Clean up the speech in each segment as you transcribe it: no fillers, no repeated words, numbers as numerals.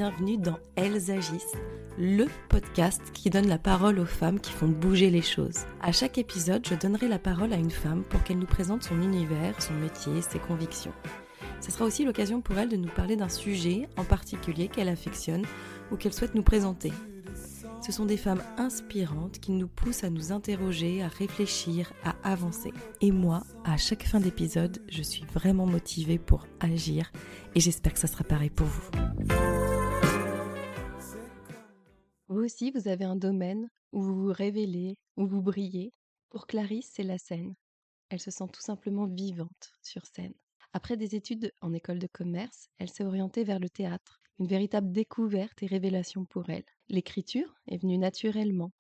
bienvenue dans Elles agissent, le podcast qui donne la parole aux femmes qui font bouger les choses. À chaque épisode, je donnerai la parole à une femme pour qu'elle nous présente son univers, son métier, ses convictions. Ce sera aussi l'occasion pour elle de nous parler d'un sujet en particulier qu'elle affectionne ou qu'elle souhaite nous présenter. Ce sont des femmes inspirantes qui nous poussent à nous interroger, à réfléchir, à avancer. Et moi, à chaque fin d'épisode, je suis vraiment motivée pour agir et j'espère que ça sera pareil pour vous. Vous aussi, vous avez un domaine où vous vous révélez, où vous brillez. Pour Clarisse, c'est la scène. Elle se sent tout simplement vivante sur scène. Après des études en école de commerce, elle s'est orientée vers le théâtre, une véritable découverte et révélation pour elle. L'écriture est venue naturellement,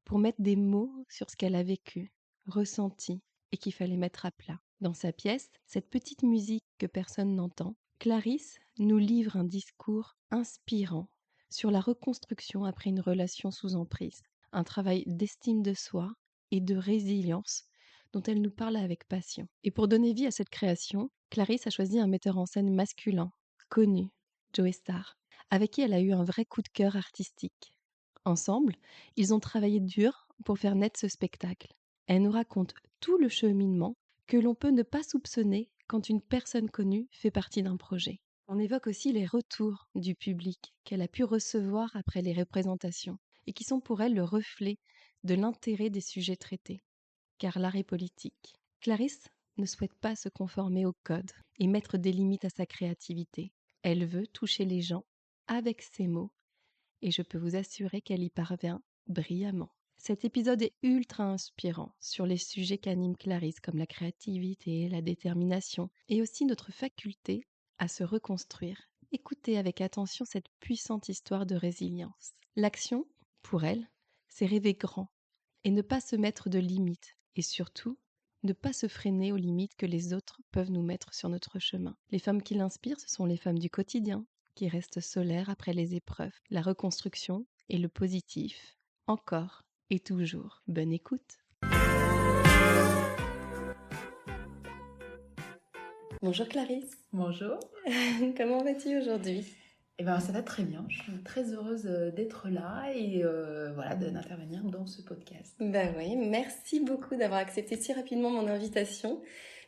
pour mettre des mots sur ce qu'elle a vécu, ressenti et qu'il fallait mettre à plat. Dans sa pièce, cette petite musique que personne n'entend, Clarisse nous livre un discours inspirant sur la reconstruction après une relation sous emprise, un travail d'estime de soi et de résilience dont elle nous parle avec passion. Et pour donner vie à cette création, Clarisse a choisi un metteur en scène masculin, connu, Joe Starr, avec qui elle a eu un vrai coup de cœur artistique. Ensemble, ils ont travaillé dur pour faire naître ce spectacle. Elle nous raconte tout le cheminement que l'on peut ne pas soupçonner quand une personne connue fait partie d'un projet. On évoque aussi les retours du public qu'elle a pu recevoir après les représentations et qui sont pour elle le reflet de l'intérêt des sujets traités. Car l'art est politique. Clarisse ne souhaite pas se conformer au code et mettre des limites à sa créativité. Elle veut toucher les gens avec ses mots et je peux vous assurer qu'elle y parvient brillamment. Cet épisode est ultra inspirant sur les sujets qu'anime Clarisse comme la créativité, la détermination et aussi notre faculté à se reconstruire. Écoutez avec attention cette puissante histoire de résilience. L'action, pour elle, c'est rêver grand et ne pas se mettre de limites et surtout ne pas se freiner aux limites que les autres peuvent nous mettre sur notre chemin. Les femmes qui l'inspirent, ce sont les femmes du quotidien, qui restent solaires après les épreuves, la reconstruction et le positif, encore et toujours. Bonne écoute. Bonjour Clarisse. Bonjour. Comment vas-tu aujourd'hui ? Eh ben, ça va très bien. Je suis très heureuse d'être là et voilà, d'intervenir dans ce podcast. Ben oui, merci beaucoup d'avoir accepté si rapidement mon invitation,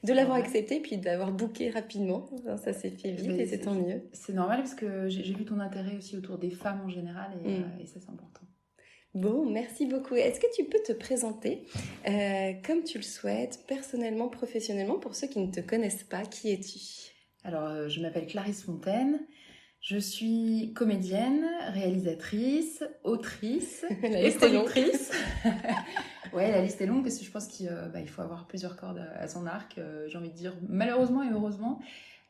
de l'avoir accepté puis d'avoir booké rapidement. Ça s'est fait vite et c'est tant mieux. C'est normal parce que j'ai vu ton intérêt aussi autour des femmes en général et ça c'est important. Bon, merci beaucoup. Est-ce que tu peux te présenter comme tu le souhaites, personnellement, professionnellement, pour ceux qui ne te connaissent pas, qui es-tu ? Alors, je m'appelle Clarisse Fontaine. Je suis comédienne, réalisatrice, autrice et productrice. Ouais, la liste est longue parce que je pense qu'il faut avoir plusieurs cordes à son arc. J'ai envie de dire malheureusement et heureusement,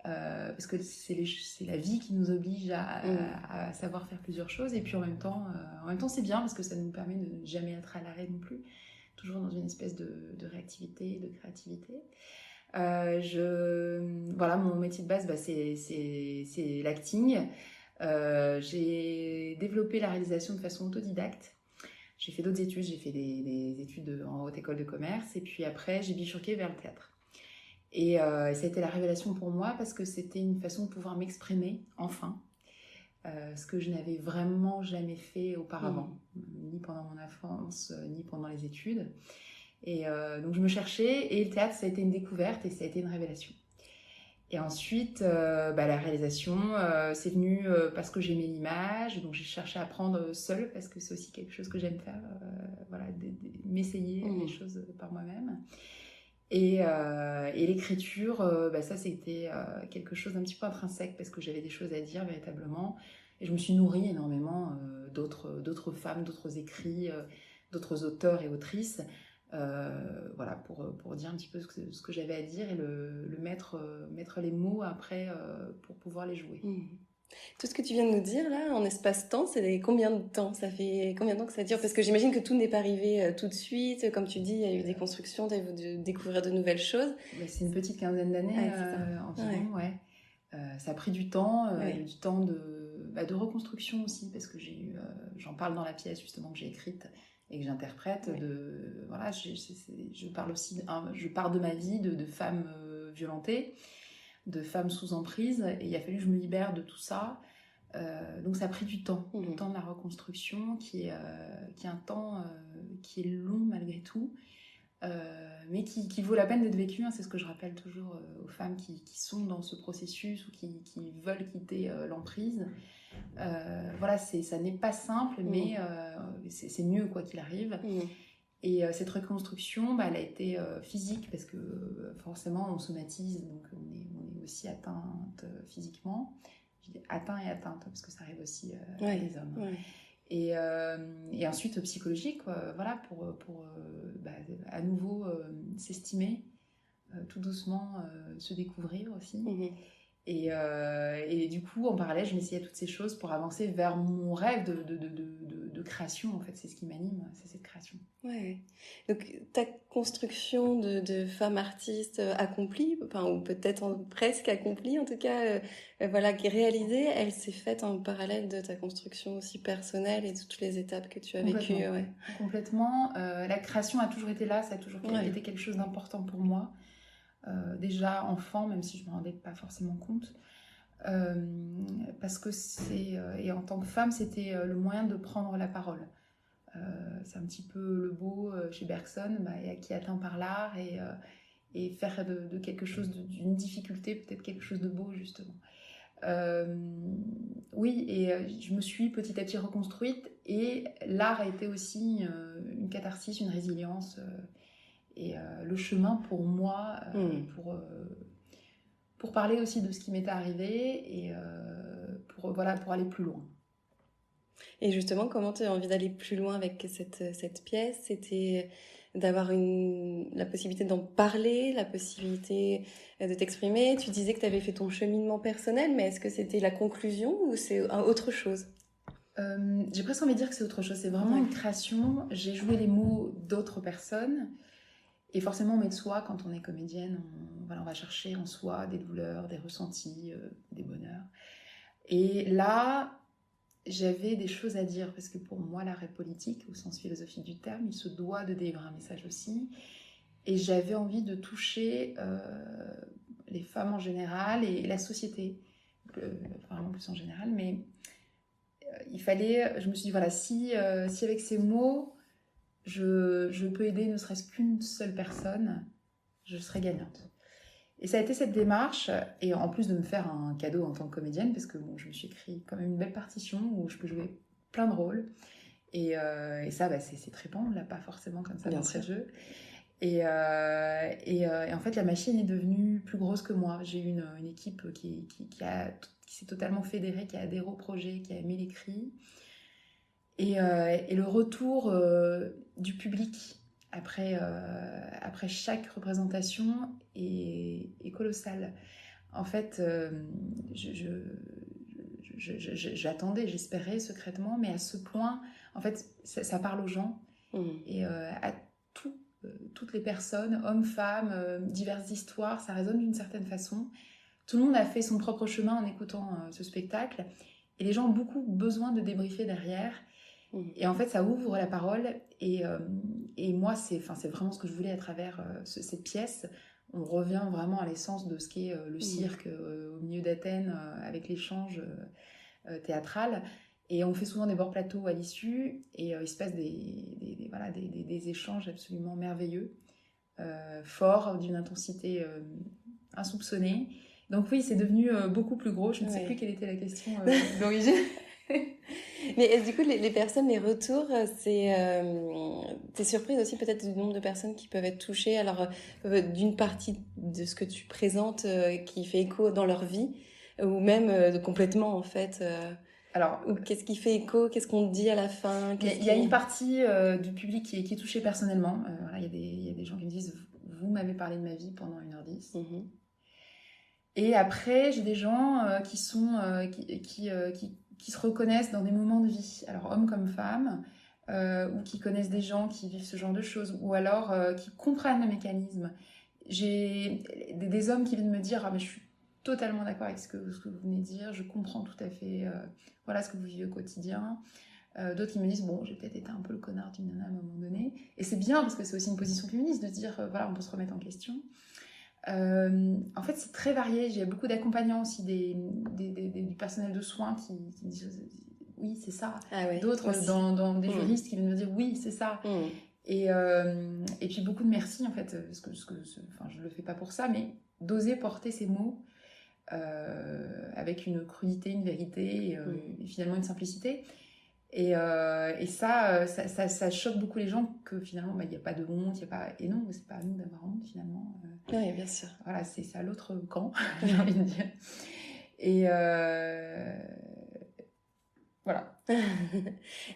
parce que c'est la vie qui nous oblige à savoir faire plusieurs choses. Et puis en même temps c'est bien parce que ça nous permet de ne jamais être à l'arrêt non plus. Toujours dans une espèce de réactivité et de créativité. Voilà, mon métier de base, c'est l'acting. J'ai développé la réalisation de façon autodidacte. J'ai fait d'autres études, j'ai fait des études en haute école de commerce et puis après j'ai bifurqué vers le théâtre. Et ça a été la révélation pour moi parce que c'était une façon de pouvoir m'exprimer enfin, ce que je n'avais vraiment jamais fait auparavant, ni pendant mon enfance, ni pendant les études. Et donc je me cherchais et le théâtre ça a été une découverte et ça a été une révélation. Et ensuite la réalisation c'est venu parce que j'aimais l'image, donc j'ai cherché à apprendre seule parce que c'est aussi quelque chose que j'aime faire, voilà, m'essayer les choses par moi-même. Et l'écriture, ça c'était quelque chose d'un petit peu intrinsèque parce que j'avais des choses à dire véritablement et je me suis nourrie énormément d'autres femmes, d'autres écrits, d'autres auteurs et autrices. Voilà, pour dire un petit peu ce que j'avais à dire et le mettre les mots après pour pouvoir les jouer. Tout ce que tu viens de nous dire là, en espace-temps, c'est combien de temps ? Ça fait combien de temps que ça dure ? Parce que j'imagine que tout n'est pas arrivé tout de suite. Comme tu dis, il y a eu des constructions, tu as eu de découvrir de nouvelles choses. C'est une petite quinzaine d'années environ, ouais. Ça a pris du temps, du temps de reconstruction aussi, parce que j'en parle dans la pièce justement que j'ai écrite et que j'interprète. Voilà, je parle aussi, je parle de ma vie de femme violentée, de femmes sous emprise, et il a fallu que je me libère de tout ça Donc ça a pris du temps, le Mhm. temps de la reconstruction, qui est un temps qui est long malgré tout, mais qui vaut la peine d'être vécu, hein. C'est ce que je rappelle toujours aux femmes qui sont dans ce processus ou qui veulent quitter l'emprise. Voilà, ça n'est pas simple, mais Mhm. c'est mieux quoi qu'il arrive. Mhm. Et cette reconstruction, elle a été physique parce que forcément on somatise, donc on est aussi atteinte physiquement. Je dis atteint et atteinte parce que ça arrive aussi à Ouais, des hommes. ouais. Et ensuite psychologique, voilà, pour à nouveau s'estimer, tout doucement se découvrir aussi. Mhm. Et du coup, en parallèle, je m'essayais toutes ces choses pour avancer vers mon rêve de création. En fait, c'est ce qui m'anime, c'est cette création. Ouais. Donc ta construction de femme artiste accomplie, enfin, ou peut-être presque accomplie en tout cas, voilà, qui est réalisée, elle s'est faite en parallèle de ta construction aussi personnelle et de toutes les étapes que tu as vécues. Complètement. Ouais. Complètement. La création a toujours été là, ça a toujours Ouais. été quelque chose d'important pour moi. Déjà enfant, même si je ne me rendais pas forcément compte. Parce que et en tant que femme, c'était le moyen de prendre la parole. C'est un petit peu le beau chez Bergson, qui est atteint par l'art et faire de quelque chose, d'une difficulté, peut-être quelque chose de beau, justement. Euh, oui, et je me suis petit à petit reconstruite, et l'art a été aussi une catharsis, une résilience, et le chemin pour moi, pour parler aussi de ce qui m'était arrivé, et voilà, pour aller plus loin. Et justement, comment tu as envie d'aller plus loin avec cette pièce? C'était d'avoir la possibilité d'en parler, la possibilité de t'exprimer. Tu disais que tu avais fait ton cheminement personnel, mais est-ce que c'était la conclusion ou c'est autre chose? J'ai presque envie de dire que c'est autre chose, c'est vraiment Ouais. une création. J'ai joué les mots d'autres personnes, et forcément on met de soi quand on est comédienne. Voilà, on va chercher en soi des douleurs, des ressentis, des bonheurs. Et là, j'avais des choses à dire, parce que pour moi, l'art est politique, au sens philosophique du terme, il se doit de délivrer un message aussi. Et j'avais envie de toucher les femmes en général et la société, vraiment plus en général. Mais il fallait, je me suis dit, voilà, si avec ces mots, je peux aider ne serait-ce qu'une seule personne, je serai gagnante. Et ça a été cette démarche, et en plus de me faire un cadeau en tant que comédienne, parce que bon, je me suis écrit quand même une belle partition où je peux jouer plein de rôles. Et ça, c'est trippant, on ne l'a pas forcément comme ça Bien d'entrée sûr. de jeu. Et en fait, la machine est devenue plus grosse que moi. J'ai eu une équipe qui s'est totalement fédérée, qui a adhéré au projet, qui a aimé l'écrit. Et le retour du public après chaque représentation est colossal. En fait, j'attendais, j'espérais secrètement, mais à ce point, en fait, ça parle aux gens, et à toutes les personnes, hommes, femmes, diverses histoires, ça résonne d'une certaine façon. Tout le monde a fait son propre chemin en écoutant ce spectacle, et les gens ont beaucoup besoin de débriefer derrière. Et en fait, ça ouvre la parole. Et moi, c'est vraiment ce que je voulais à travers cette pièce. On revient vraiment à l'essence de ce qu'est le cirque au milieu d'Athènes, avec l'échange théâtral. Et on fait souvent des bords plateaux à l'issue. Et il se passe des échanges absolument merveilleux, forts, d'une intensité insoupçonnée. Donc oui, c'est devenu beaucoup plus gros. Je ne sais plus quelle était la question d'origine. Mais du coup, les personnes, les retours, t'es surprise aussi peut-être du nombre de personnes qui peuvent être touchées, alors d'une partie de ce que tu présentes qui fait écho dans leur vie, ou même complètement en fait. Alors, Ou qu'est-ce qui fait écho, qu'est-ce qu'on te dit à la fin, il y a une partie du public qui est touchée personnellement. Voilà, il y a des gens qui me disent, vous m'avez parlé de ma vie pendant 1h10. Et après, j'ai des gens qui se reconnaissent dans des moments de vie, alors hommes comme femmes, ou qui connaissent des gens qui vivent ce genre de choses, ou alors qui comprennent le mécanisme. J'ai des hommes qui viennent me dire, ah mais je suis totalement d'accord avec ce que vous venez de dire, je comprends tout à fait voilà ce que vous vivez au quotidien. D'autres qui me disent, bon, j'ai peut-être été un peu le connard d'une nana à un moment donné. Et c'est bien, parce que c'est aussi une position féministe de dire, voilà, on peut se remettre en question. En fait, c'est très varié. J'ai beaucoup d'accompagnants aussi, du personnel de soins qui me disent oui, c'est ça. Ah ouais, D'autres, aussi. dans des juristes qui viennent me dire oui, c'est ça. Et puis beaucoup de merci, en fait, parce que enfin, je le fais pas pour ça, mais d'oser porter ces mots avec une crudité, une vérité et finalement une simplicité. Et ça choque beaucoup les gens que finalement, il n'y a pas de honte, y a pas... Et non, c'est pas à nous d'avoir honte finalement. Oui, bien sûr. Voilà, c'est à l'autre camp, j'ai envie de dire. Et voilà.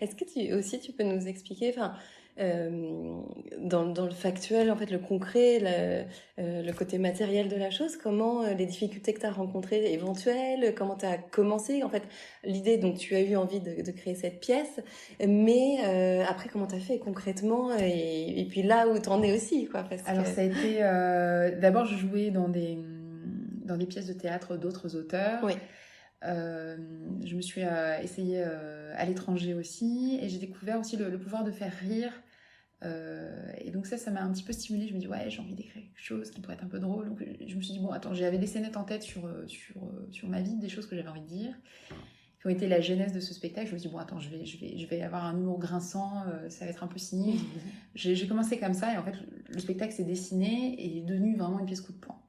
Est-ce que tu peux nous expliquer, enfin, dans le factuel, en fait, le concret, le côté matériel de la chose, comment les difficultés que tu as rencontrées éventuelles, comment tu as commencé, en fait, l'idée, donc tu as eu envie de créer cette pièce, mais après, comment tu as fait concrètement et puis là où tu en es aussi, quoi, parce Alors, que... ça a été... D'abord, je jouais dans des pièces de théâtre d'autres auteurs. Oui. Je me suis essayée à l'étranger aussi, et j'ai découvert aussi le pouvoir de faire rire. Et donc ça m'a un petit peu stimulée. Je me dis ouais, j'ai envie d'écrire quelque chose qui pourrait être un peu drôle. Donc je me suis dit bon, attends, j'avais des scénettes en tête sur ma vie, des choses que j'avais envie de dire, qui ont été la genèse de ce spectacle. Je me suis dit bon, attends, je vais avoir un humour grinçant, ça va être un peu cynique. J'ai commencé comme ça, et en fait le spectacle s'est dessiné et est devenu vraiment une pièce coup de poing.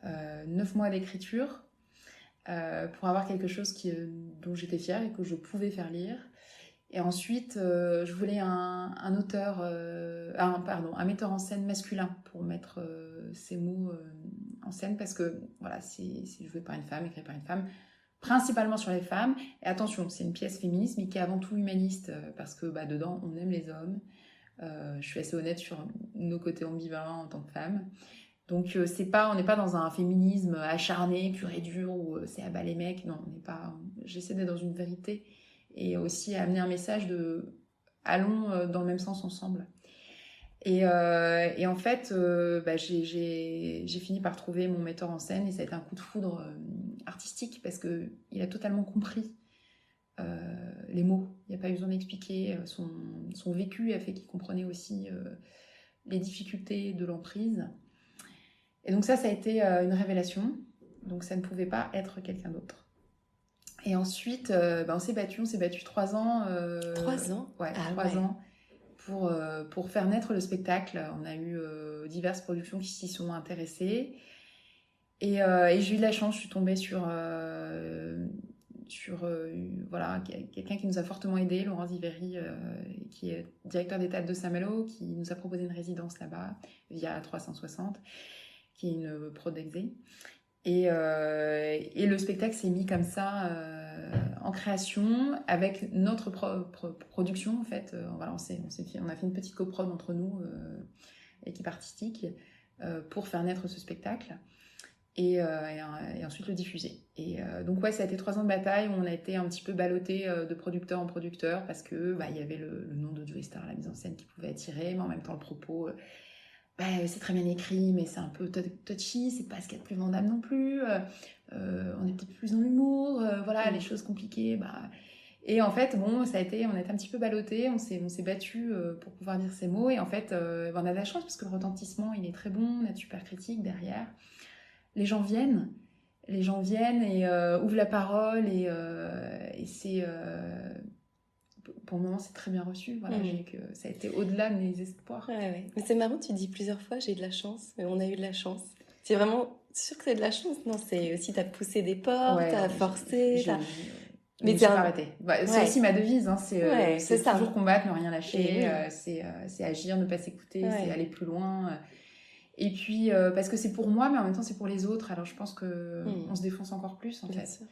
9 mois d'écriture pour avoir quelque chose dont j'étais fière et que je pouvais faire lire. Et ensuite, je voulais un auteur, un metteur en scène masculin pour mettre ces mots en scène, parce que voilà, c'est joué par une femme, écrit par une femme, principalement sur les femmes. Et attention, c'est une pièce féministe, mais qui est avant tout humaniste, parce que dedans, on aime les hommes. Je suis assez honnête sur nos côtés ambivalents en tant que femme. Donc on n'est pas dans un féminisme acharné, pur et dur, où c'est à bas les mecs. Non, on n'est pas. J'essaie d'être dans une vérité et aussi amener un message de allons dans le même sens ensemble. Et en fait, j'ai fini par trouver mon metteur en scène, et ça a été un coup de foudre artistique, parce que il a totalement compris les mots. Il n'y a pas eu besoin d'expliquer. Son vécu a fait qu'il comprenait aussi les difficultés de l'emprise. Et donc ça a été une révélation. Donc ça ne pouvait pas être quelqu'un d'autre. Et ensuite, on s'est battu 3 ans. 3 ans? Ouais, Ah 3 ouais. ans pour faire naître le spectacle. On a eu diverses productions qui s'y sont intéressées. Et j'ai eu de la chance, je suis tombée sur voilà, quelqu'un qui nous a fortement aidés, Laurent Ziveri, qui est directeur des théâtres de Saint-Malo, qui nous a proposé une résidence là-bas via 360, qui est une prod d'Exé. Et le spectacle s'est mis comme ça en création avec notre propre production, en fait. Voilà, on a fait une petite coprod entre nous, équipe artistique, pour faire naître ce spectacle et ensuite le diffuser. Et donc ouais, ça a été 3 ans de bataille où on a été un petit peu ballotté de producteur en producteur, parce que il y avait le nom de Joey Star, la mise en scène, qui pouvait attirer, mais en même temps le propos... c'est très bien écrit, mais c'est un peu touchy, c'est pas ce qu'il y a de plus vendable non plus. On est peut-être plus dans l'humour, voilà, les choses compliquées. Et en fait, bon, on a été un petit peu ballottés, on s'est battu pour pouvoir dire ces mots. Et en fait, on a de la chance, parce que le retentissement, il est très bon, on a de super critiques derrière. Les gens viennent et ouvrent la parole, et c'est... pour le moment, c'est très bien reçu. Voilà, ça a été au-delà de mes espoirs. Ouais. Mais c'est marrant, tu dis plusieurs fois j'ai eu de la chance, on a eu de la chance. C'est vraiment sûr que c'est de la chance, non? C'est aussi t'as poussé des portes, t'as forcé. Mais je ne pas arrêté. C'est aussi ma devise, hein, c'est toujours combattre, ne rien lâcher, c'est agir, ne pas s'écouter, c'est aller plus loin. Et puis, parce que c'est pour moi, mais en même temps c'est pour les autres, alors je pense qu'on se défonce encore plus, en Bien fait. sûr.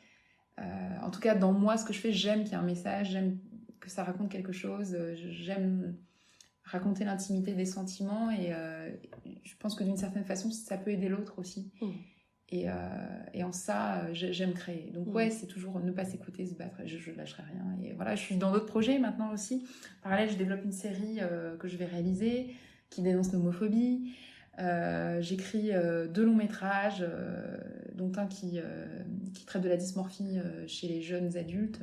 En tout cas, dans moi, ce que je fais, j'aime qu'il y ait un message, j'aime que ça raconte quelque chose, j'aime raconter l'intimité des sentiments, et je pense que d'une certaine façon, ça peut aider l'autre aussi. Et en ça, j'aime créer. Donc ouais, c'est toujours ne pas s'écouter, se battre. Je lâcherai rien. Et voilà, je suis dans d'autres projets maintenant aussi. En parallèle, je développe une série que je vais réaliser, qui dénonce l'homophobie. J'écris 2 longs métrages, dont un qui traite de la dysmorphie chez les jeunes adultes,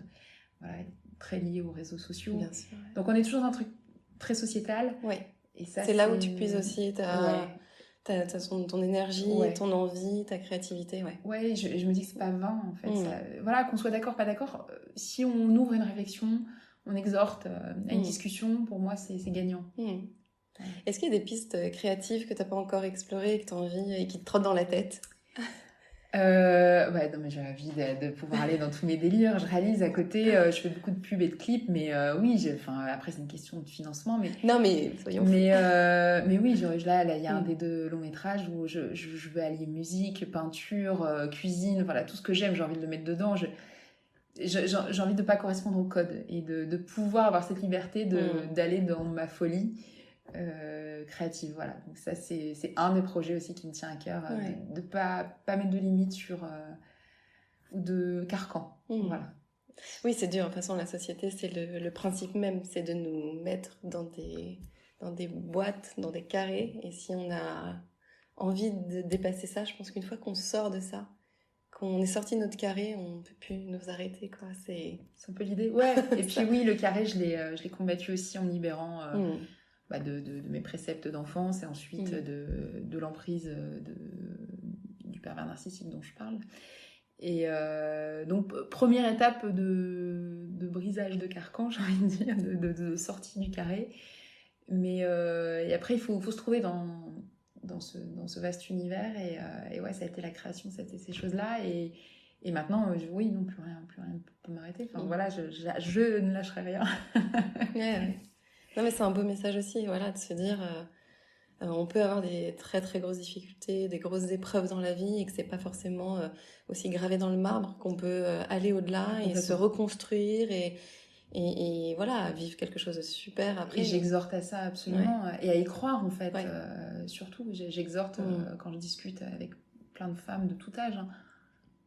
voilà, très lié aux réseaux sociaux. Bien sûr, ouais. Donc on est toujours dans un truc très sociétal. Ouais. Et ça, c'est là où tu puises aussi ton énergie, Ouais. ton envie, ta créativité, ouais. Ouais, je me dis que c'est pas vain, en fait. Mmh. Voilà, qu'on soit d'accord, pas d'accord, si on ouvre une réflexion, on exhorte à une Mmh. discussion, pour moi, c'est gagnant. Mmh. Voilà. Est-ce qu'il y a des pistes créatives que tu n'as pas encore explorées, que tu as envie et qui te trottent dans la tête? Ouais, non, mais j'ai envie de pouvoir aller dans tous mes délires. Je réalise à côté, je fais beaucoup de pubs et de clips, mais oui, enfin, après, c'est une question de financement, Non, mais soyons fous. mais oui, là, il y a un Mmh. des 2 longs métrages où je veux allier musique, peinture, cuisine, voilà, tout ce que j'aime, j'ai envie de le mettre dedans. J'ai envie de pas correspondre au code et de pouvoir avoir cette liberté d'aller dans ma folie créative. Voilà. Donc ça, c'est un des projets aussi qui me tient à cœur, Ouais. de pas mettre de limites sur ou de carcan. Voilà. Oui, c'est dur. De toute façon, la société, c'est le principe même, c'est de nous mettre dans des boîtes, dans des carrés. Et si on a envie de dépasser ça, je pense qu'une fois qu'on sort de ça, qu'on est sorti de notre carré, on ne peut plus nous arrêter, quoi. C'est un peu l'idée. Ouais. Et puis oui, le carré, je l'ai combattu aussi en me libérant de mes préceptes d'enfance et ensuite de l'emprise du pervers narcissique dont je parle. Et donc, première étape de brisage de carcan, j'ai envie de dire, de sortie du carré. Mais et après, il faut se trouver dans ce vaste univers. Et ouais, ça a été la création, c'était ces choses-là. Et maintenant, oui, non, plus rien peut m'arrêter. Enfin, voilà, je ne lâcherai rien. Ouais. Non, mais c'est un beau message aussi, voilà, de se dire... on peut avoir des très très grosses difficultés, des grosses épreuves dans la vie et que c'est pas forcément aussi gravé dans le marbre, qu'on peut aller au-delà et se reconstruire et voilà, vivre quelque chose de super après. Et j'exhorte à ça absolument, et à y croire en fait. Ouais. Surtout, j'exhorte quand je discute avec plein de femmes de tout âge. Hein.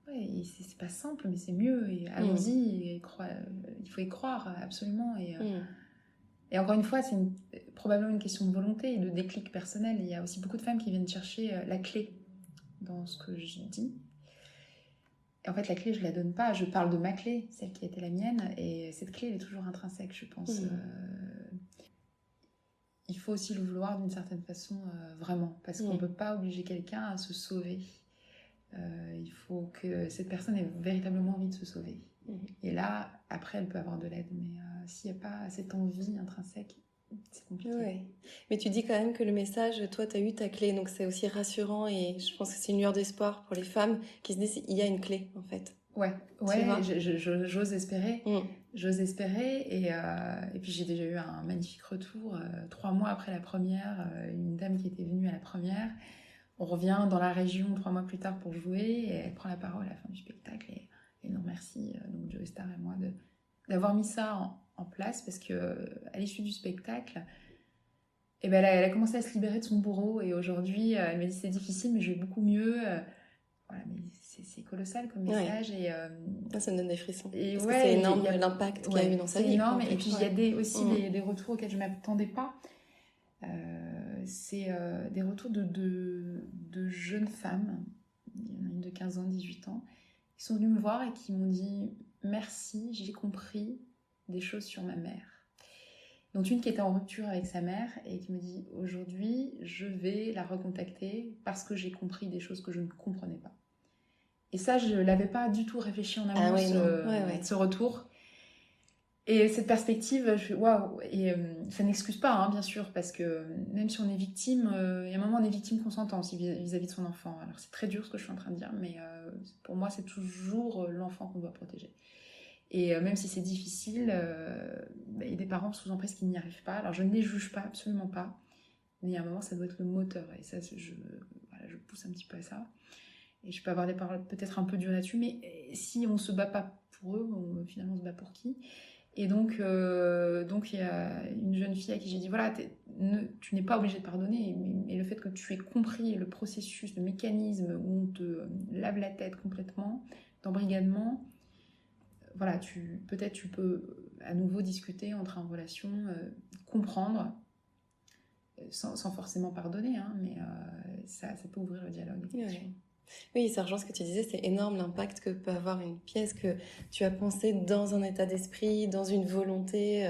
Ouais, c'est pas simple, mais c'est mieux. Et allons-y, il faut y croire absolument. Et encore une fois, c'est probablement une question de volonté et de déclic personnel. Il y a aussi beaucoup de femmes qui viennent chercher la clé dans ce que je dis. Et en fait, la clé, je la donne pas. Je parle de ma clé, celle qui a été la mienne. Et cette clé, elle est toujours intrinsèque, je pense. Il faut aussi le vouloir d'une certaine façon, vraiment. Parce qu'on ne peut pas obliger quelqu'un à se sauver. Il faut que cette personne ait véritablement envie de se sauver. Et là, après, elle peut avoir de l'aide. Mais s'il n'y a pas cette envie intrinsèque, c'est compliqué. Ouais. Mais tu dis quand même que le message, toi, tu as eu ta clé. Donc c'est aussi rassurant et je pense que c'est une lueur d'espoir pour les femmes qui se disent il y a une clé, en fait. Ouais, j'ose espérer. J'ose espérer. Et puis j'ai déjà eu un magnifique retour. 3 mois après la première, une dame qui était venue à la première. On revient dans la région 3 mois plus tard pour jouer et elle prend la parole à la fin du spectacle et nous remercie, donc Joe Star et moi, d'avoir mis ça en place parce qu'à l'issue du spectacle, et ben elle a commencé à se libérer de son bourreau et aujourd'hui elle m'a dit c'est difficile mais je vais beaucoup mieux. Voilà, mais c'est colossal comme message. Et, ça me donne des frissons. Et parce que c'est énorme l'impact qu'il y a eu dans sa vie. C'est énorme. Et puis il y a aussi des retours auxquels je ne m'attendais pas. C'est des retours de jeunes femmes, il y en a une de 15 ans, 18 ans, qui sont venues me voir et qui m'ont dit « Merci, j'ai compris des choses sur ma mère ». Donc une qui était en rupture avec sa mère et qui me dit « Aujourd'hui, je vais la recontacter parce que j'ai compris des choses que je ne comprenais pas ». Et ça, je ne l'avais pas du tout réfléchi en amont, ce retour. Et cette perspective, waouh. Et ça n'excuse pas, hein, bien sûr, parce que même si on est victime, il y a un moment, on est victime consentant aussi vis-à-vis de son enfant. Alors c'est très dur ce que je suis en train de dire, mais pour moi, c'est toujours l'enfant qu'on doit protéger. Et même si c'est difficile, il y a des parents sous emprise qui n'y arrivent pas. Alors je ne les juge pas, absolument pas. Mais il y a un moment, ça doit être le moteur. Et ça, je pousse un petit peu à ça. Et je peux avoir des paroles peut-être un peu dures là-dessus, mais si on ne se bat pas pour eux, finalement, on se bat pour qui ? Et donc il y a une jeune fille à qui j'ai dit, voilà, tu n'es pas obligée de pardonner, mais le fait que tu aies compris le processus, le mécanisme où on te lave la tête complètement, d'embrigadement, voilà, peut-être tu peux à nouveau discuter, entrer en relation, comprendre, sans forcément pardonner, hein, mais ça peut ouvrir le dialogue. Oui, ça rejoint ce que tu disais, c'est énorme l'impact que peut avoir une pièce que tu as pensée dans un état d'esprit, dans une volonté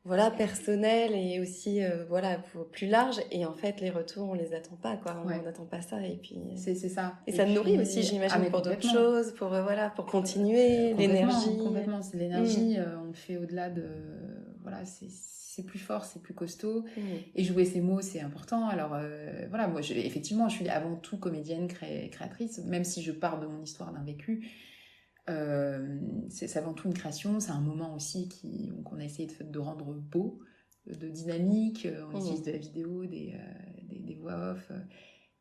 voilà, personnel et aussi voilà, plus large. Et en fait, les retours, on les attend pas, quoi. On Ouais. n'attend pas ça. Et puis, C'est ça. et Et ça te nourrit puis, aussi, j'imagine, mais pour d'autres complètement. choses, pour, voilà, pour continuer, l'énergie. Complètement. C'est l'énergie, on le fait au-delà de... Voilà, c'est plus fort, c'est plus costaud. Et jouer ses mots, c'est important. Alors, voilà, moi, effectivement, je suis avant tout comédienne, créatrice, même si je pars de mon histoire d'un vécu. C'est avant tout une création, c'est un moment aussi qu'on a essayé de rendre beau, de dynamique, on utilise de la vidéo, des voix off.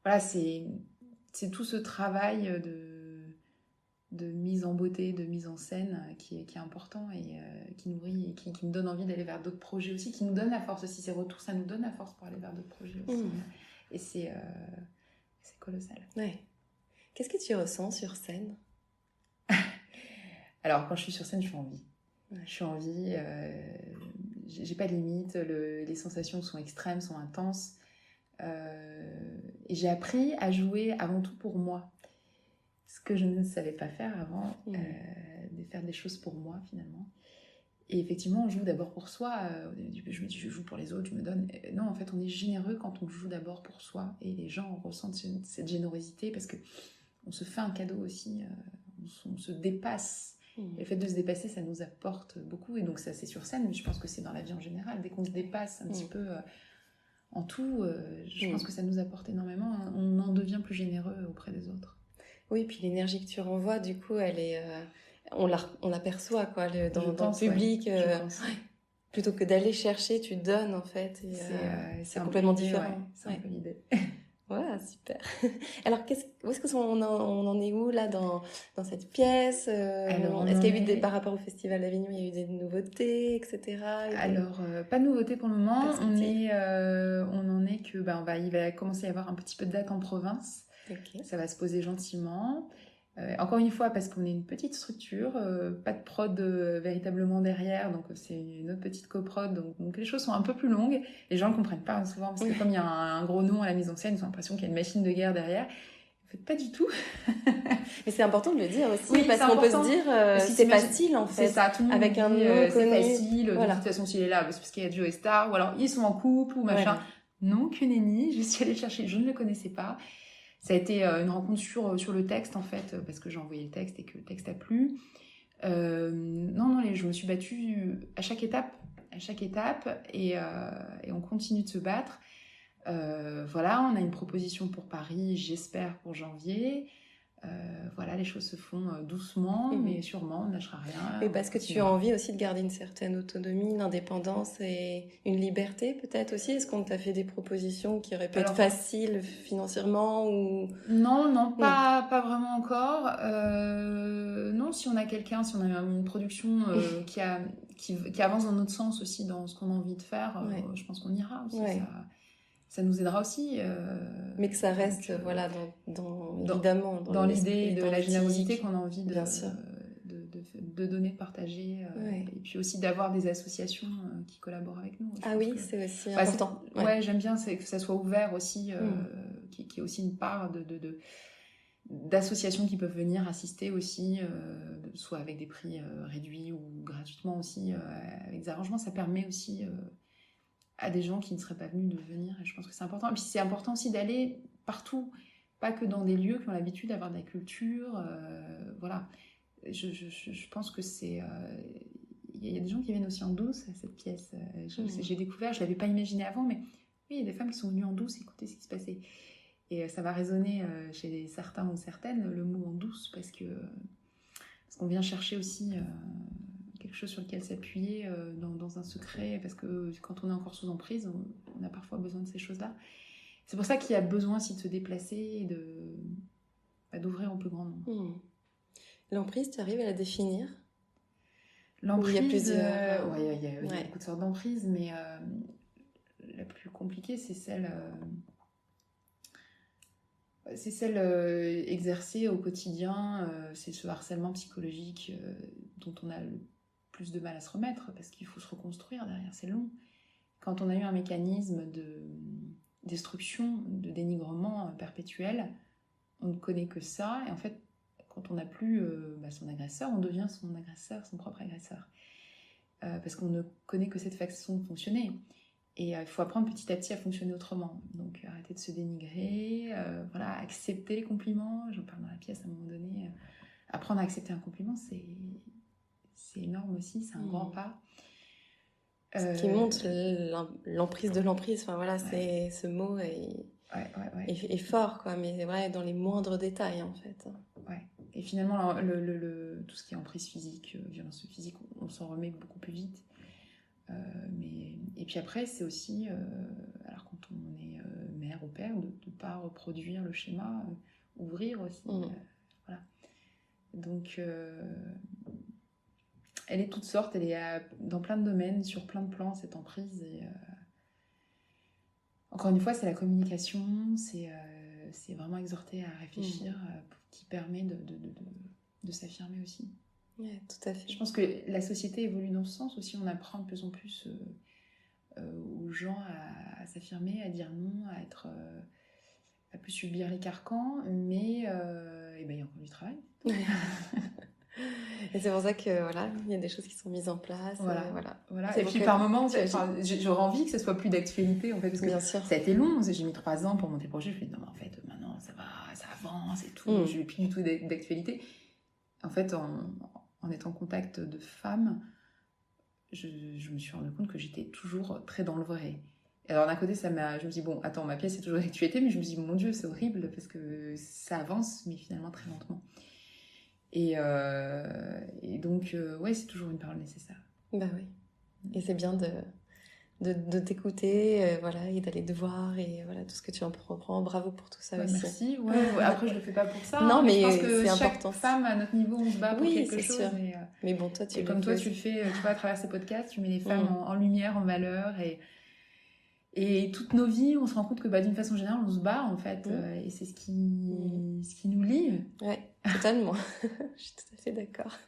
Voilà, c'est tout ce travail de mise en beauté, de mise en scène qui est important et qui nourrit et qui me donne envie d'aller vers d'autres projets aussi, qui nous donne la force aussi. Ces retours, ça nous donne la force pour aller vers d'autres projets aussi. Et c'est colossal. Ouais. Qu'est-ce que tu ressens sur scène? Alors, quand je suis sur scène, je suis en vie. Ouais. Je suis en vie, j'ai pas de limite, les sensations sont extrêmes, sont intenses. Et j'ai appris à jouer avant tout pour moi. Ce que je ne savais pas faire avant, de faire des choses pour moi finalement. Et effectivement, on joue d'abord pour soi. Je me dis, je joue pour les autres, je me donne. Non, en fait, on est généreux quand on joue d'abord pour soi. Et les gens ressentent cette générosité parce qu'on se fait un cadeau aussi, on se dépasse. Et le fait de se dépasser, ça nous apporte beaucoup. Et donc ça, c'est sur scène, mais je pense que c'est dans la vie en général. Dès qu'on se dépasse un petit peu en tout, je pense que ça nous apporte énormément. On en devient plus généreux auprès des autres. Oui, puis l'énergie que tu renvoies, du coup, elle est, on l'aperçoit quoi, dans le public. Plutôt que d'aller chercher, tu donnes en fait. C'est complètement différent. Ouais, c'est un peu l'idée. Ouais, super. Alors, où est-ce qu'on en est où là dans cette pièce? Est-ce qu'il y a eu par rapport au Festival d'Avignon, il y a eu des nouveautés, etc. Alors, pas de nouveautés pour le moment. On en est que il va commencer à y avoir un petit peu de date en province. Okay. Ça va se poser gentiment. Encore une fois, parce qu'on est une petite structure, pas de prod véritablement derrière, donc c'est une autre petite coprod, donc les choses sont un peu plus longues. Les gens ne comprennent pas souvent, parce que comme il y a un gros nom à la mise en scène, ils ont l'impression qu'il y a une machine de guerre derrière. En fait, pas du tout. Mais c'est important de le dire aussi, parce qu'on peut se dire, c'est facile en fait. C'est ça, tout le monde avec dit, un nom connu. c'est facile, voilà. De toute façon s'il est là, c'est parce qu'il y a Joe Star, ou alors ils sont en couple, ou machin. Voilà. Non, que nenni, je suis allée chercher, je ne le connaissais pas. Ça a été une rencontre sur le texte, en fait, parce que j'ai envoyé le texte et que le texte a plu. Non, je me suis battue à chaque étape, et on continue de se battre. Voilà, on a une proposition pour Paris, j'espère pour janvier. Voilà, les choses se font doucement, mais sûrement, on ne lâchera rien. Et parce que tu as envie aussi de garder une certaine autonomie, une indépendance et une liberté peut-être aussi. Est-ce qu'on t'a fait des propositions qui auraient pu être faciles financièrement ou... Non, pas vraiment encore. Non, si on a quelqu'un, si on a une production qui avance dans notre sens aussi, dans ce qu'on a envie de faire, je pense qu'on ira aussi. Ça nous aidera aussi. Mais que ça reste, évidemment, dans l'idée de la générosité qu'on a envie de donner, de partager. Et puis aussi d'avoir des associations qui collaborent avec nous. C'est aussi important. J'aime bien que ça soit ouvert aussi, qu'il y ait aussi une part d'associations qui peuvent venir assister aussi, soit avec des prix réduits ou gratuitement aussi, avec des arrangements. Ça permet aussi... à des gens qui ne seraient pas venus de venir, et je pense que c'est important. Et puis c'est important aussi d'aller partout, pas que dans des lieux qui ont l'habitude d'avoir de la culture, voilà. Je pense que c'est... Il y a des gens qui viennent aussi en douce à cette pièce. J'ai découvert, je ne l'avais pas imaginé avant, mais oui, il y a des femmes qui sont venues en douce écouter ce qui se passait. Et ça va résonner chez certains ou certaines, le mot en douce, parce qu'on vient chercher aussi... quelque chose sur lequel s'appuyer dans un secret, parce que quand on est encore sous emprise, on a parfois besoin de ces choses-là. C'est pour ça qu'il y a besoin aussi de se déplacer et d'ouvrir au plus grand nombre. L'emprise, tu arrives à la définir? L'emprise, il y a plusieurs... il y a beaucoup de sortes d'emprises, mais la plus compliquée, c'est celle exercée au quotidien, c'est ce harcèlement psychologique dont on a le plus de mal à se remettre, parce qu'il faut se reconstruire derrière, c'est long. Quand on a eu un mécanisme de destruction, de dénigrement perpétuel, on ne connaît que ça, et en fait, quand on n'a plus son agresseur, on devient son agresseur, son propre agresseur. parce qu'on ne connaît que cette façon de fonctionner. Et il faut apprendre petit à petit à fonctionner autrement. Donc arrêter de se dénigrer, voilà, accepter les compliments. J'en parle dans la pièce à un moment donné. Apprendre à accepter un compliment, c'est énorme aussi, c'est un grand pas. Ce qui montre l'emprise de l'emprise. Enfin voilà, Ouais. ce mot Ouais. est fort, quoi, mais ouais, dans les moindres détails, en fait. Ouais. Et finalement, tout ce qui est emprise physique, violence physique, on s'en remet beaucoup plus vite. Et puis après, c'est aussi, alors quand on est mère ou père, de ne pas reproduire le schéma, ouvrir aussi. Voilà. Donc, elle est toute sorte, elle est dans plein de domaines, sur plein de plans, cette emprise. Et, encore une fois, c'est la communication, c'est vraiment exhorter à réfléchir, qui permet de s'affirmer aussi. Ouais, tout à fait. Je pense que la société évolue dans ce sens aussi, on apprend de plus en plus aux gens à s'affirmer, à dire non, à plus subir les carcans, mais il y a encore du travail. Et c'est pour ça que voilà, il y a des choses qui sont mises en place. Voilà. Et puis par moments, j'aurais envie que ce soit plus d'actualité, en fait, parce que bien sûr. ça a été long. J'ai mis 3 ans pour monter le projet. Je me suis dit non, mais en fait, maintenant ça va, ça avance et tout. Je n'ai plus du tout d'actualité. En fait, en étant en contact de femmes, je me suis rendu compte que j'étais toujours très dans le vrai. Et alors d'un côté, je me dis bon, attends, ma pièce est toujours d'actualité, mais je me dis mon Dieu, c'est horrible parce que ça avance, mais finalement très lentement. Et donc, ouais, c'est toujours une parole nécessaire. Bah oui. Et c'est bien de t'écouter, voilà, et d'aller te voir, et voilà, tout ce que tu en prends. Bravo pour tout ça aussi. Merci. Ouais. Après, je le fais pas pour ça. Non, mais je pense que c'est chaque important. femme, à notre niveau, on se bat pour quelque chose. Sûr. Mais bon, toi, tu comme toi, tu le fais, tu vois, à travers ces podcasts, tu mets les femmes en lumière, en valeur, et toutes nos vies, on se rend compte que d'une façon générale, on se bat en fait, et c'est ce qui nous lie. Ouais, totalement. Je suis tout à fait d'accord.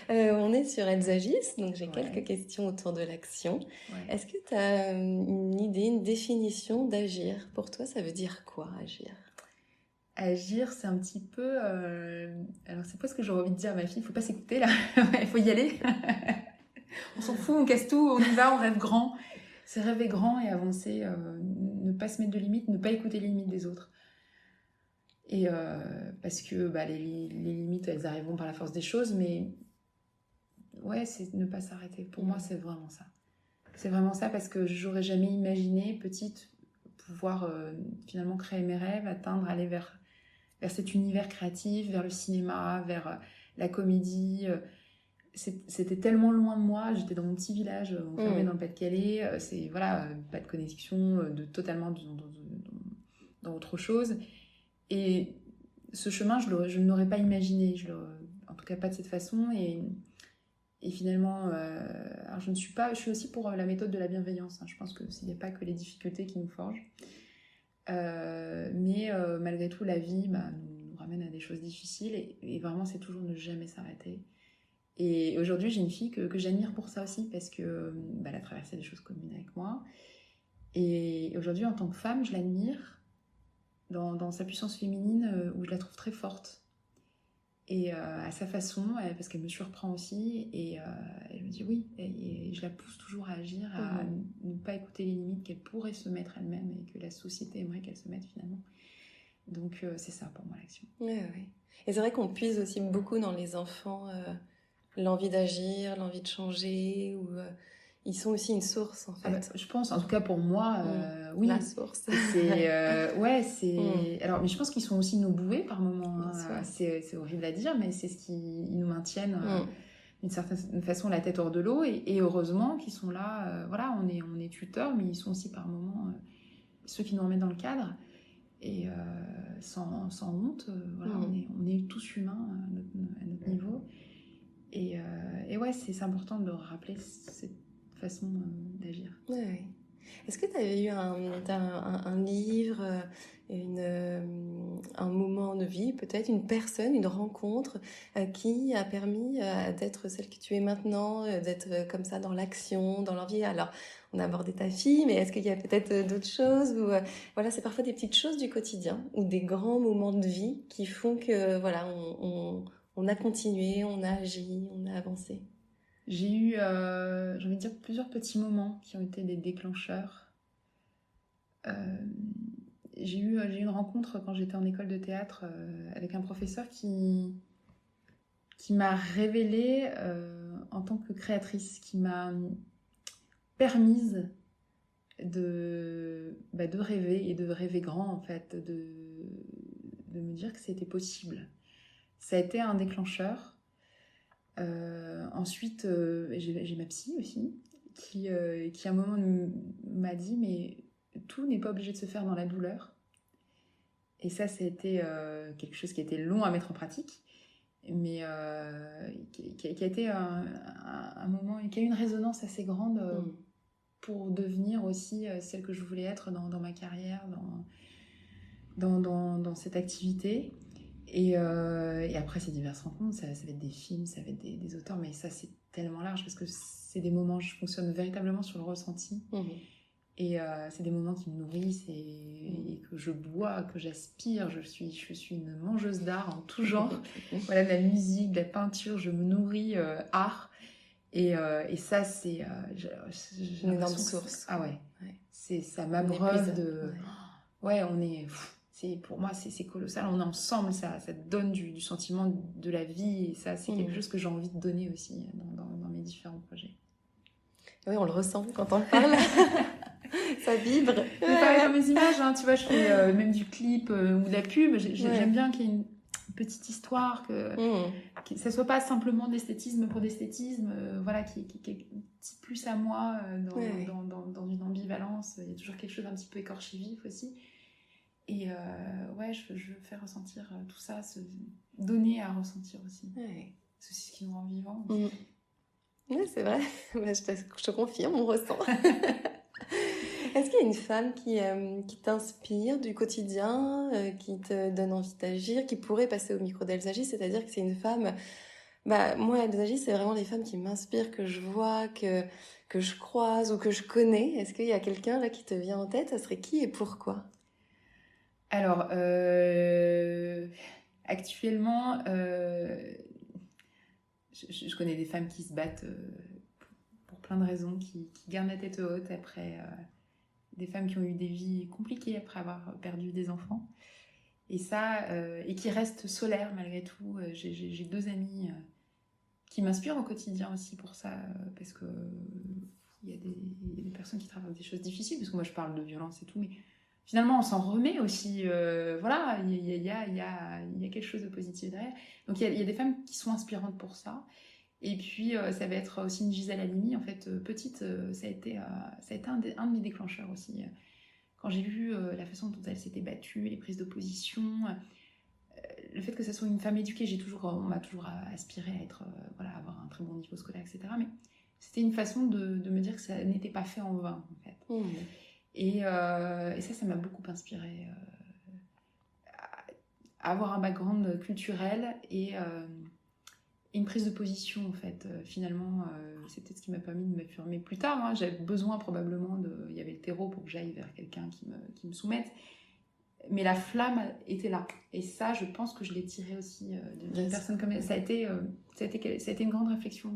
On est sur Elles agissent, donc j'ai quelques questions autour de l'action. Ouais. Est-ce que tu as une idée, une définition d'agir? Pour toi, ça veut dire quoi, agir? Agir, c'est un petit peu... Alors, c'est pas ce que j'aurais envie de dire à ma fille. Il faut pas s'écouter, là. Il faut y aller. On s'en fout, on casse tout, on y va, on rêve grand. C'est rêver grand et avancer. Ne pas se mettre de limites, ne pas écouter les limites des autres. Et parce que les limites, elles arriveront par la force des choses, mais... Ouais, c'est ne pas s'arrêter. Pour moi, c'est vraiment ça. C'est vraiment ça parce que j'aurais jamais imaginé, petite, pouvoir finalement créer mes rêves, aller vers cet univers créatif, vers le cinéma, vers la comédie. C'était tellement loin de moi. J'étais dans mon petit village, enfermée dans le Pas-de-Calais. Pas de connexion, totalement dans autre chose. Et ce chemin, je ne l'aurais pas imaginé. En tout cas, pas de cette façon. Et finalement, alors je suis aussi pour la méthode de la bienveillance. Je pense qu'il n'y a pas que les difficultés qui nous forgent. Mais malgré tout, la vie nous ramène à des choses difficiles. Et vraiment, c'est toujours ne jamais s'arrêter. Et aujourd'hui, j'ai une fille que j'admire pour ça aussi, parce que elle a traversé des choses communes avec moi. Et aujourd'hui, en tant que femme, je l'admire dans sa puissance féminine, où je la trouve très forte. Et à sa façon, parce qu'elle me surprend aussi, et elle me dit oui, et je la pousse toujours à agir, à ne pas écouter les limites qu'elle pourrait se mettre elle-même et que la société aimerait qu'elle se mette finalement. Donc c'est ça pour moi l'action. Ouais. Et c'est vrai qu'on puise aussi beaucoup dans les enfants l'envie d'agir, l'envie de changer, ou ils sont aussi une source en fait. Je pense, en tout cas pour moi, oui. La source. C'est alors, mais je pense qu'ils sont aussi nos bouées par moments. C'est horrible à dire, mais c'est ce qui nous maintiennent d'une certaine façon la tête hors de l'eau. Et heureusement qu'ils sont là. On est tuteurs, mais ils sont aussi par moments ceux qui nous remettent dans le cadre. Et sans honte, on est tous humains à notre niveau. Et ouais, c'est important de leur rappeler cette façon d'agir. Ouais. Est-ce que tu avais eu un livre, un moment de vie, peut-être une personne, une rencontre qui a permis d'être celle que tu es maintenant, d'être comme ça dans l'action, dans l'envie? Alors, on a abordé ta fille, mais est-ce qu'il y a peut-être d'autres choses où, voilà, c'est parfois des petites choses du quotidien ou des grands moments de vie qui font que voilà, on a continué, on a agi, on a avancé? J'ai eu, j'ai envie de dire, plusieurs petits moments qui ont été des déclencheurs. J'ai eu une rencontre quand j'étais en école de théâtre avec un professeur qui m'a révélée en tant que créatrice, qui m'a permise de rêver et de rêver grand, en fait, de me dire que c'était possible. Ça a été un déclencheur. Ensuite, j'ai ma psy aussi, qui à un moment m'a dit, mais tout n'est pas obligé de se faire dans la douleur. Et ça a été quelque chose qui a été long à mettre en pratique, mais qui a été un moment, qui a eu une résonance assez grande pour devenir aussi celle que je voulais être dans ma carrière, dans cette activité. Et après ces diverses rencontres, ça va être des films, ça va être des auteurs, mais ça c'est tellement large parce que c'est des moments, je fonctionne véritablement sur le ressenti. Et c'est des moments qui me nourrissent et que je bois, que j'aspire. Je suis une mangeuse d'art en tout genre. Voilà, de la musique, de la peinture, je me nourris art. Et ça, c'est une énorme source. Ah ouais. Ça m'abreuve de... Ouais, on est... Pour moi, c'est colossal. On est ensemble, ça donne du sentiment de la vie. Et ça, c'est quelque chose que j'ai envie de donner aussi dans mes différents projets. Oui, on le ressent quand on le parle. Ça vibre. C'est pareil dans mes images, hein, tu vois, je fais même du clip ou de la pub. J'aime bien qu'il y ait une petite histoire, que ça soit pas simplement d'esthétisme pour d'esthétisme, voilà, qui est un petit plus à moi dans une ambivalence. Il y a toujours quelque chose d'un petit peu écorché vif aussi. Et je veux faire ressentir tout ça, se donner à ressentir aussi. C'est aussi ce qui nous rend vivants. Oui, c'est vrai. Je te confirme, on ressent. Est-ce qu'il y a une femme qui t'inspire du quotidien, qui te donne envie d'agir, qui pourrait passer au micro d'Elles agissent, c'est-à-dire que c'est une femme... moi, Elles agissent, c'est vraiment les femmes qui m'inspirent, que je vois, que je croise ou que je connais. Est-ce qu'il y a quelqu'un là qui te vient en tête? Ça serait qui et pourquoi? Alors, actuellement, je connais des femmes qui se battent pour plein de raisons, qui gardent la tête haute après... des femmes qui ont eu des vies compliquées après avoir perdu des enfants. Et ça, et qui restent solaires malgré tout. J'ai 2 amies qui m'inspirent au quotidien aussi pour ça, parce que il y a des personnes qui traversent des choses difficiles, parce que moi je parle de violence et tout, mais finalement on s'en remet aussi. Voilà, il y a quelque chose de positif derrière. Donc il y a des femmes qui sont inspirantes pour ça. Et puis, ça va être aussi une Gisèle Halimi. En fait, petite, ça a été un de mes déclencheurs aussi. Quand j'ai vu la façon dont elle s'était battue, les prises de position, le fait que ça soit une femme éduquée, on m'a toujours aspiré à être, avoir un très bon niveau scolaire, etc. Mais c'était une façon de me dire que ça n'était pas fait en vain, en fait. Et ça m'a beaucoup inspirée. À avoir un background culturel et une prise de position, en fait. Finalement, c'est peut-être ce qui m'a permis de m'affirmer plus tard. Hein. J'avais besoin probablement il y avait le terreau pour que j'aille vers quelqu'un qui me soumette. Mais la flamme était là. Et ça, je pense que je l'ai tiré aussi d'une personne comme elle. Ça a été une grande réflexion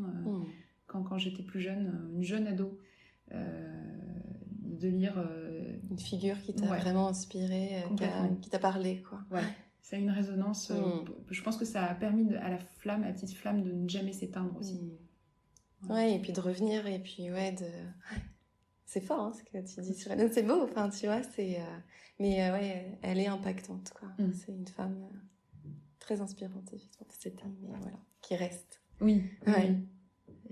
quand j'étais plus jeune, une jeune ado, de lire... une figure qui t'a vraiment inspiré, qui t'a parlé, quoi. Ouais. Ça a une résonance. Je pense que ça a permis à la petite flamme, de ne jamais s'éteindre aussi. Ouais, et puis de revenir, et puis c'est fort, hein, ce que tu dis sur elle. C'est beau, enfin, tu vois, mais elle est impactante, quoi. C'est une femme très inspirante, effectivement. C'est un, mais voilà, qui reste. Oui. Ouais.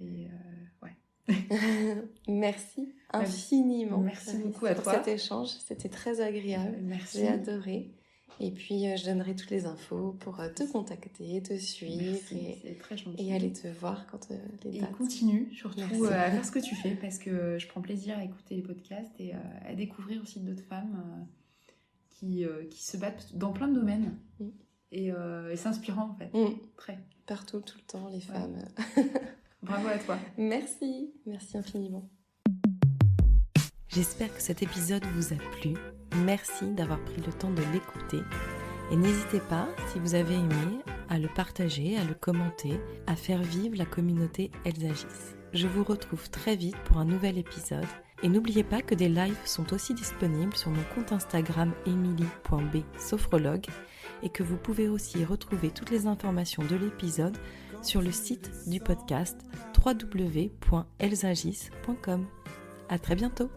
Et Merci infiniment. Merci beaucoup à toi pour cet échange. C'était très agréable. Merci. J'ai adoré. Et puis, je donnerai toutes les infos pour te contacter, te suivre. C'est très gentil. Et aller te voir quand les dates. Et continue surtout à faire ce que tu fais, parce que je prends plaisir à écouter les podcasts et à découvrir aussi d'autres femmes qui se battent dans plein de domaines. Et c'est inspirant, en fait. Très. Partout, tout le temps, les femmes. Bravo à toi. Merci infiniment. J'espère que cet épisode vous a plu. Merci d'avoir pris le temps de l'écouter. Et n'hésitez pas, si vous avez aimé, à le partager, à le commenter, à faire vivre la communauté Elles agissent. Je vous retrouve très vite pour un nouvel épisode. Et n'oubliez pas que des lives sont aussi disponibles sur mon compte Instagram emily.b-sophrologue et que vous pouvez aussi retrouver toutes les informations de l'épisode sur le site du podcast www.ellesagissent.com. À très bientôt.